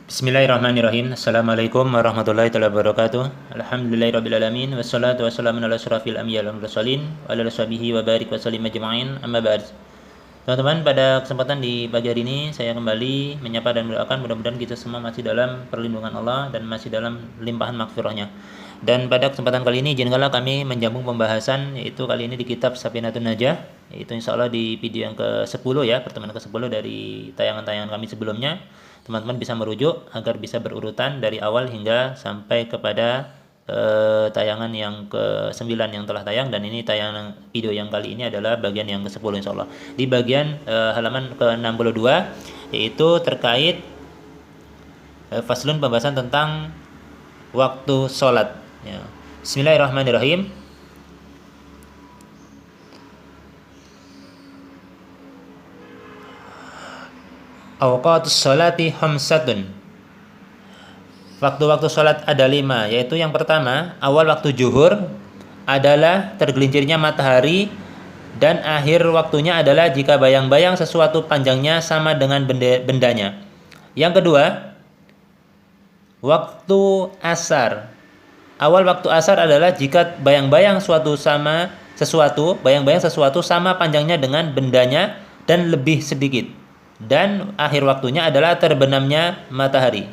Bismillahirrahmanirrahim. Assalamualaikum warahmatullahi wabarakatuh. Alhamdulillahirrabbilalamin. Wassalatu wassalamu ala asyrafil anbiya'i wal mursalin wa ala sahbihi wa barik wa sallim ajma'in. Amma ba'd. Teman-teman, pada kesempatan di pagi hari ini saya kembali menyapa dan mendoakan mudah-mudahan kita semua masih dalam perlindungan Allah dan masih dalam limpahan maghfirahnya. Dan pada kesempatan kali ini izinkanlah kami menjambung pembahasan, yaitu kali ini di kitab Safinatun Najah, yaitu insyaallah di video yang ke-10 ya, pertemuan ke-10 dari tayangan-tayangan kami sebelumnya. Teman-teman bisa merujuk agar bisa berurutan dari awal hingga sampai kepada tayangan yang ke-9 yang telah tayang, dan ini tayangan video yang kali ini adalah bagian yang ke-10 insyaallah. Di bagian halaman ke-62 yaitu terkait faslun, pembahasan tentang waktu sholat ya. Bismillahirrahmanirrahim. Awqatus sholati khamsatun. Waktu-waktu sholat ada 5, yaitu yang pertama, awal waktu zuhur adalah tergelincirnya matahari, dan akhir waktunya adalah jika bayang-bayang sesuatu panjangnya sama dengan bendanya. Yang kedua, waktu asar. Awal waktu asar adalah jika bayang-bayang bayang-bayang sesuatu sama panjangnya dengan bendanya dan lebih sedikit. Dan akhir waktunya adalah terbenamnya matahari.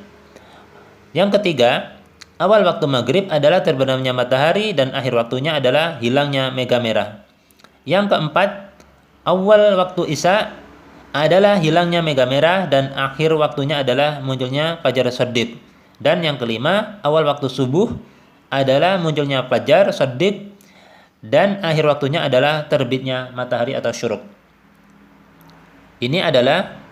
Yang ketiga, awal waktu maghrib adalah terbenamnya matahari dan akhir waktunya adalah hilangnya mega merah. Yang keempat, awal waktu isya adalah hilangnya mega merah dan akhir waktunya adalah munculnya fajar shadiq. Dan yang kelima, awal waktu subuh adalah munculnya fajar shadiq dan akhir waktunya adalah terbitnya matahari atau syuruk. Ini adalah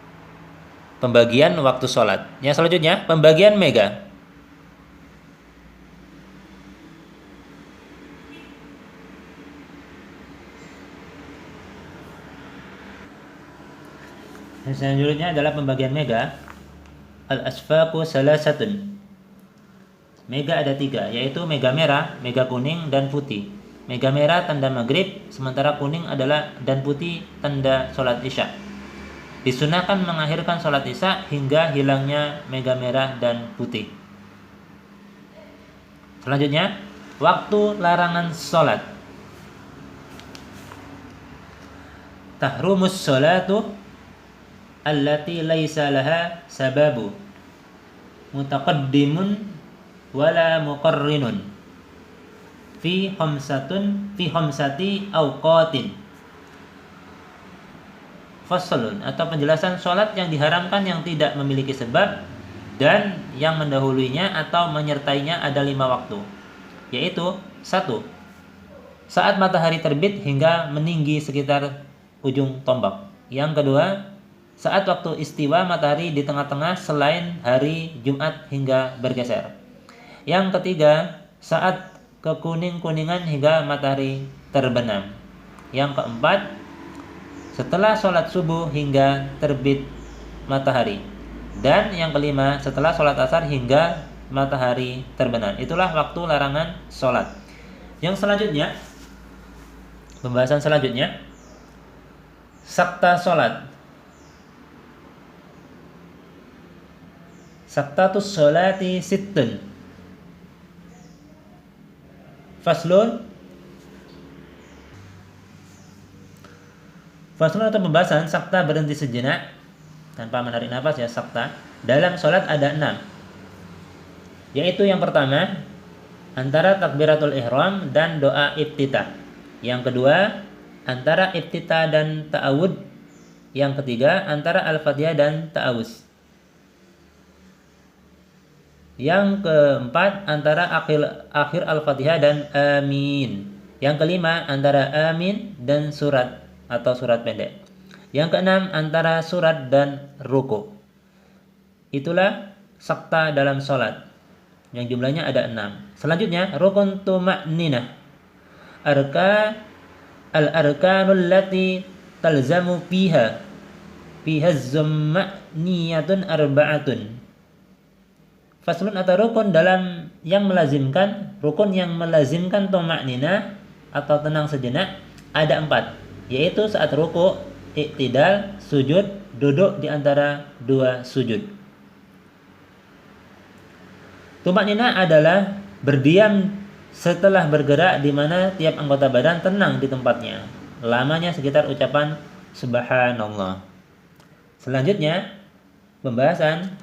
pembagian waktu sholat. Yang selanjutnya, pembagian mega. Yang selanjutnya adalah pembagian mega. Al-asfaqu salasatun. Mega ada 3, yaitu mega merah, mega kuning, dan putih. Mega merah tanda maghrib, sementara kuning adalah dan putih tanda sholat isya. Disunahkan mengakhirkan sholat isya hingga hilangnya mega merah dan putih. Selanjutnya, waktu larangan sholat. Tahrumus sholatu allati laisa laha sababu mutaqaddimun wala muqarrinun fi khamsati awqatin. Faslun, atau penjelasan sholat yang diharamkan yang tidak memiliki sebab dan yang mendahulunya atau menyertainya ada 5 waktu, yaitu 1. Saat matahari terbit hingga meninggi sekitar ujung tombak. Yang kedua, saat waktu istiwa matahari di tengah-tengah selain hari Jumat hingga bergeser. Yang ketiga, saat kekuning-kuningan hingga matahari terbenam. Yang keempat, setelah sholat subuh hingga terbit matahari. Dan yang kelima, setelah sholat asar hingga matahari terbenam. Itulah waktu larangan sholat. Yang selanjutnya, pembahasan selanjutnya, sakta sholat. Saktatus sholati sittun. Faslun atau pembahasan sakta berhenti sejenak tanpa menarik nafas ya, sakta. Dalam sholat ada 6, yaitu yang pertama, antara takbiratul ihram dan doa iftitah. Yang kedua, antara iftitah dan ta'awud. Yang ketiga, antara al-fatihah dan ta'awuz. Yang keempat, antara akhir al-fatihah dan amin. Yang kelima, antara amin dan surat atau surat pendek. Yang keenam, antara surat dan ruku. Itulah sakta dalam sholat, yang jumlahnya ada 6. Selanjutnya, rukun tuma'ninah. Al-arkanul lati talzamu fiha zumma'niyatun arba'atun. Faslun, atau rukun dalam yang melazimkan, rukun yang melazimkan tuma'ninah atau tenang sejenak ada 4, yaitu saat ruku, iktidal, sujud, duduk di antara 2 sujud. Tumakninah adalah berdiam setelah bergerak di mana tiap anggota badan tenang di tempatnya. Lamanya sekitar ucapan subhanallah. Selanjutnya pembahasan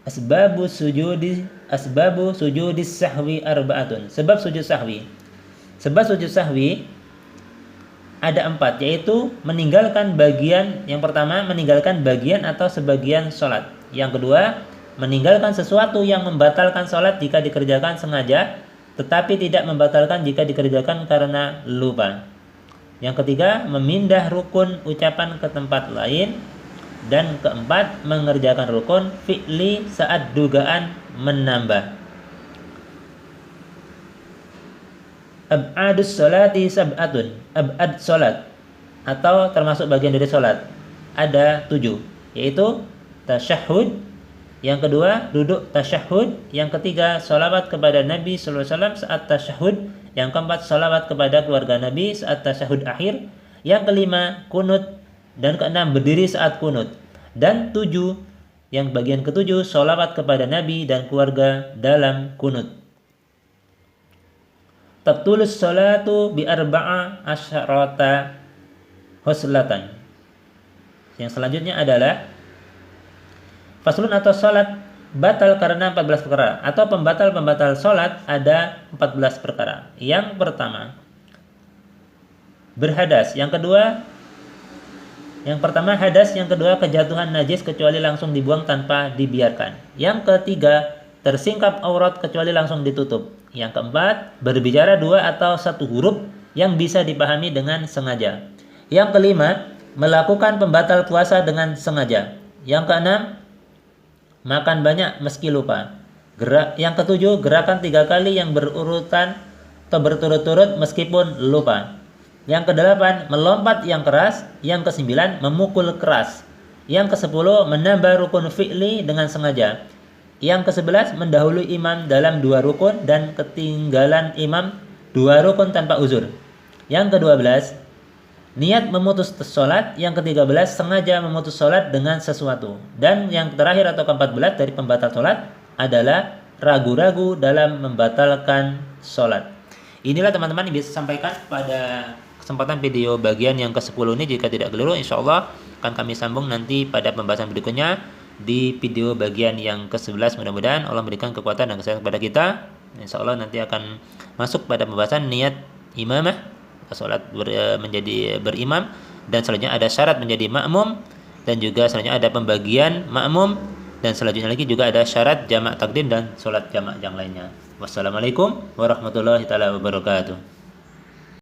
asbabu sujudis sahwi arba'atun. Sebab sujud sahwi. Sebab sujud sahwi ada 4, yaitu meninggalkan bagian, yang pertama meninggalkan bagian atau sebagian sholat. Yang kedua, meninggalkan sesuatu yang membatalkan sholat jika dikerjakan sengaja, tetapi tidak membatalkan jika dikerjakan karena lupa. Yang ketiga, memindah rukun ucapan ke tempat lain. Dan keempat, mengerjakan rukun fi'li saat dugaan menambah. Ab'adus sholati sab'atun. Ab'ad sholat atau termasuk bagian dari sholat ada 7, yaitu tasyahud, yang kedua duduk tasyahud, yang ketiga sholawat kepada Nabi sallallahu alaihi wasallam saat tasyahud, yang keempat sholawat kepada keluarga Nabi saat tasyahud akhir, yang kelima kunut, dan keenam berdiri saat kunut, dan 7, yang bagian ketujuh sholawat kepada Nabi dan keluarga dalam kunut. Tabtulus sholatu bi arba'a asyarata huslatan. Yang selanjutnya adalah faslun atau sholat batal karena 14 perkara, atau pembatal-pembatal sholat ada 14 perkara. Yang pertama berhadas, yang pertama hadas, yang kedua kejatuhan najis kecuali langsung dibuang tanpa dibiarkan, yang ketiga tersingkap aurat kecuali langsung ditutup, yang keempat berbicara 2 atau 1 huruf yang bisa dipahami dengan sengaja, yang kelima melakukan pembatal puasa dengan sengaja, yang keenam makan banyak meski lupa, yang ketujuh gerakan 3 kali yang berurutan atau berturut-turut meskipun lupa, yang kedelapan melompat yang keras, yang kesembilan memukul keras, yang kesepuluh menambah rukun fi'li dengan sengaja, yang ke-11 mendahului imam dalam 2 rukun dan ketinggalan imam 2 rukun tanpa uzur, yang ke-12 niat memutus sholat, yang ke-13 sengaja memutus sholat dengan sesuatu, dan yang terakhir atau ke-14 dari pembatal sholat adalah ragu-ragu dalam membatalkan sholat. Inilah teman-teman yang bisa sampaikan pada kesempatan video bagian yang ke-10 ini. Jika tidak keliru, insyaallah akan kami sambung nanti pada pembahasan berikutnya di video bagian yang ke-11. Mudah-mudahan Allah memberikan kekuatan dan kesehatan kepada kita. Insyaallah nanti akan masuk pada pembahasan niat imamah, salat menjadi berimam, dan selanjutnya ada syarat menjadi makmum, dan juga selanjutnya ada pembagian makmum, dan selanjutnya lagi juga ada syarat jamak takdim dan salat jamak yang lainnya. Wassalamualaikum warahmatullahi taala wabarakatuh.